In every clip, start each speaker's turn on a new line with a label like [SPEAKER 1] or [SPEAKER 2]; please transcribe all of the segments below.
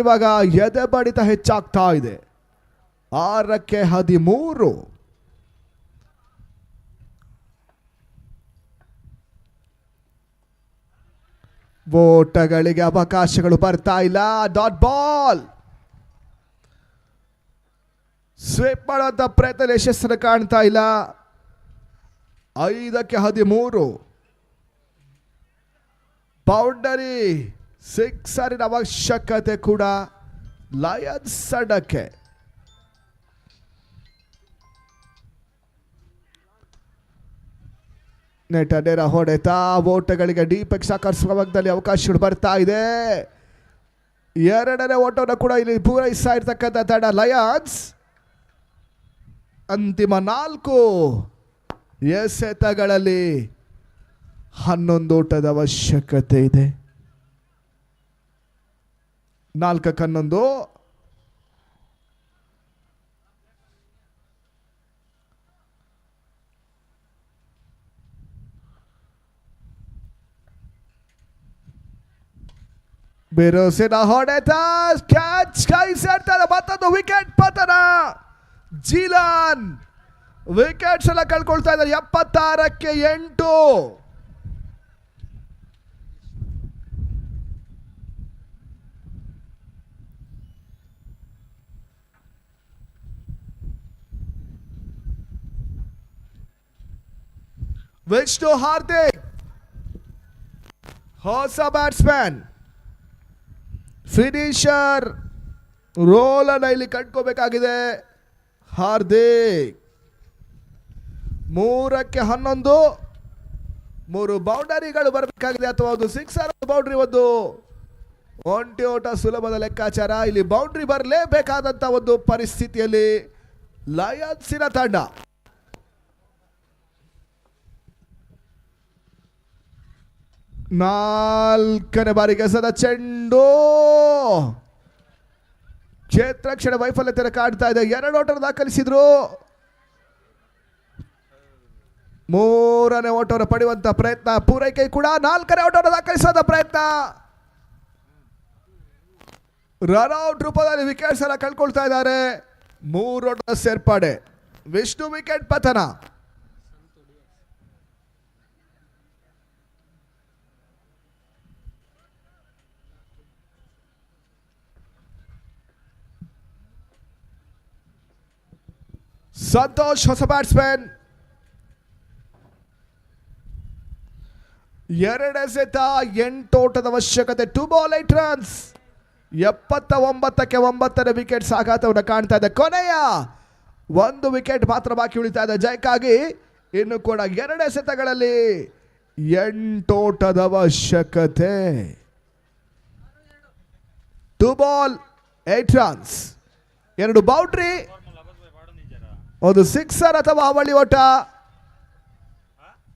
[SPEAKER 1] ಇವಾಗ ಎದೆ ಬಡಿತ ಹೆಚ್ಚಾಗ್ತಾ ಇದೆ. 6ಕ್ಕೆ 13. ಓಟಗಳಿಗೆ ಅವಕಾಶಗಳು ಬರ್ತಾ ಇಲ್ಲ. ಡಾಟ್ ಬಾಲ್ ಸ್ವೀಪ್ ಮಾಡುವಂತ ಪ್ರಯತ್ನ ಯಶಸ್ಸನ್ನು ಕಾಣ್ತಾ ಇಲ್ಲ. 5ಕ್ಕೆ 13. ಬೌಂಡರಿ ಸಿಕ್ಸರಿನ ಅವಶ್ಯಕತೆ ಕೂಡ ಲಯನ್ಸ್ ಅಡ್ಡಕ್ಕೆ. ನೆಟ ನೇರ ಹೊಡೆತ ಓಟಗಳಿಗೆ ಡೀಪ್ ಆಕರ್ಷಕ ಭಾಗದಲ್ಲಿ ಅವಕಾಶಗಳು ಬರ್ತಾ ಇದೆ. 2ನೇ ಓಟವನ್ನು ಕೂಡ ಇಲ್ಲಿ ಪೂರೈಸ್ತಾ ಇರ್ತಕ್ಕಂಥ ತಂಡ ಲಯನ್ಸ್. ಅಂತಿಮ 4 ಎಸೆತಗಳಲ್ಲಿ 11 ಓಟದ ಅವಶ್ಯಕತೆ ಇದೆ. 4ಕ್ಕೆ 11. ಬಿರುಸಿನ ಹೊಡೆತ, ಕ್ಯಾಚ್ ಕೈ ಸೇರ್ತಾರೆ. ಮತ್ತೊಂದು ವಿಕೆಟ್ ಪತನ. ಜಿಲಾನ್ ವಿಕೆಟ್ಸ್ ಎಲ್ಲ ಕಳ್ಕೊಳ್ತಾ ಇದ್ದಾರೆ. 76ಕ್ಕೆ 8. ವಿಷ್ಣು ಹಾರ್ದಿಕ್ ಹೊಸ ಬ್ಯಾಟ್ಸ್ಮನ್, ಫಿನಿಶರ್ ರೋಲ್ ಅನ್ನು ಇಲ್ಲಿ ಕಂಡ್ಕೋಬೇಕಾಗಿದೆ. ಹಾರ್ದಿಕ್ 3ಕ್ಕೆ 11. 3 ಬೌಂಡರಿಗಳು ಬರಬೇಕಾಗಿದೆ, ಅಥವಾ ಒಂದು ಸಿಕ್ಸರ್ ಬೌಂಡ್ರಿ, ಒಂದು ಒಂಟಿ ಓಟ ಸುಲಭದ ಲೆಕ್ಕಾಚಾರ. ಇಲ್ಲಿ ಬೌಂಡ್ರಿ ಬರಲೇಬೇಕಾದಂತ ಒಂದು ಪರಿಸ್ಥಿತಿಯಲ್ಲಿ ಲಯನ್ಸಿನ ತಂಡ. ನಾಲ್ಕನೇ ಬಾರಿಗೆ ಎಸೆದ ಚೆಂಡು ಕ್ಷೇತ್ರಕ್ಷಣ ವೈಫಲ್ಯತೆ ಕಾಡ್ತಾ ಇದೆ. 2 ಓಟ ದಾಖಲಿಸಿದ್ರು. 3ನೇ ಓಟವನ್ನು ಪಡೆಯುವಂತ ಪ್ರಯತ್ನ, ಪೂರೈಕೆ ಕೂಡ. 4ನೇ ಓಟವನ್ನು ದಾಖಲಿಸುವಂತ ಪ್ರಯತ್ನ. ರನ್ಔಟ್ ರೂಪದಲ್ಲಿ ವಿಕೆಟ್ಸ್ ಎಲ್ಲ ಕಳ್ಕೊಳ್ತಾ ಇದ್ದಾರೆ. 3 ಓಟದ ಸೇರ್ಪಡೆ. ವಿಷ್ಣು ವಿಕೆಟ್ ಪತನ. ಸಂತೋಷ್ ಹೊಸ ಬ್ಯಾಟ್ಸ್ಮನ್. 2 ಎಸೆತ 8 ಓಟದ ಅವಶ್ಯಕತೆ. 2 ಬಾಲ್ 8 ರನ್ಸ್. 79ಕ್ಕೆ 9ನೇ ವಿಕೆಟ್ ಆಘಾತವನ್ನು ಕಾಣ್ತಾ ಇದೆ. ಕೊನೆಯ 1 ವಿಕೆಟ್ ಮಾತ್ರ ಬಾಕಿ ಉಳಿತಾ ಇದೆ ಜಯಕ್ಕಾಗಿ. ಇನ್ನು ಕೂಡ 2 ಎಸೆತಗಳಲ್ಲಿ 8 ಓಟದ ಅವಶ್ಯಕತೆ. 2 ಬಾಲ್ 8 ರನ್ಸ್. 2 ಬೌಂಡ್ರಿ, ಒಂದು ಸಿಕ್ಸರ್ ಅಥವಾ ಅವಳಿ ಓಟ.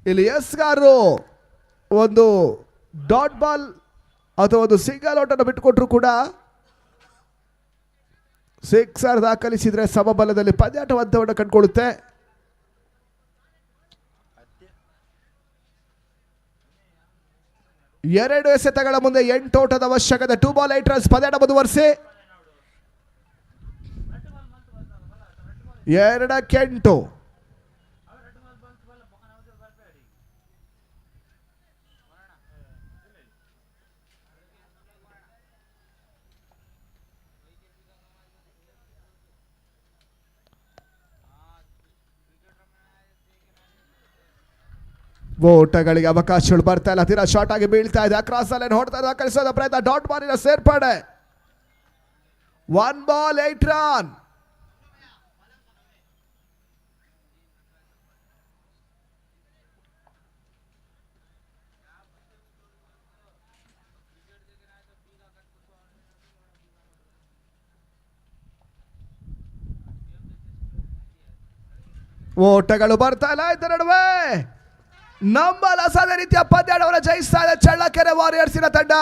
[SPEAKER 1] ಇಲ್ಲಿ ಎಸ್ಗಾರು ಒಂದು ಡಾಟ್ ಬಾಲ್ ಅಥವಾ ಒಂದು ಸಿಂಗಲ್ ಓಟನ್ನು ಬಿಟ್ಟುಕೊಟ್ರು ಕೂಡ ಸಿಕ್ಸರ್ ದಾಖಲಿಸಿದ್ರೆ ಸಮಬಲದಲ್ಲಿ ಪಂದ್ಯಾಟವಂತವನ್ನು ಕಂಡುಕೊಳ್ಳುತ್ತೆ. ಎರಡು ಎಸೆತಗಳ ಮುಂದೆ 8 ಓಟದ ಅವಶ್ಯಕತೆ. 2 ಬಾಲ್ 8 ರನ್ಸ್. ಪಂದ್ಯಾಟ ಮುಂದುವರಿಸಿ. 2ಕ್ಕೆ 8. ಓಟಗಳಿಗೆ ಅವಕಾಶಗಳು ಬರ್ತಾ ಇಲ್ಲ. ತೀರಾ ಶಾರ್ಟ್ ಆಗಿ ಬೀಳ್ತಾ ಇದೆ. ಕ್ರಾಸ್ ಲೈನ್ ಹೊಡ್ತಾ ದಾಖಲಿಸೋದ ಪ್ರಯತ್ನ. ಡಾಟ್ ಬಾಲಿನ ಸೇರ್ಪಡೆ. 1 ಬಾಲ್ 8 ರನ್. ಓಟಗಳು ಬರ್ತಾ ಇಲ್ಲ. ಇದರ ನಡುವೆ ನಂಬಲ ಅಸಾಧ್ಯ ರೀತಿಯ ಪಂದ್ಯಾಟವನ್ನು ಜಯಿಸ್ತಾ ಇದೆ ಚಳ್ಳಕೆರೆ ವಾರಿಯರ್ಸಿನ ತಂಡ.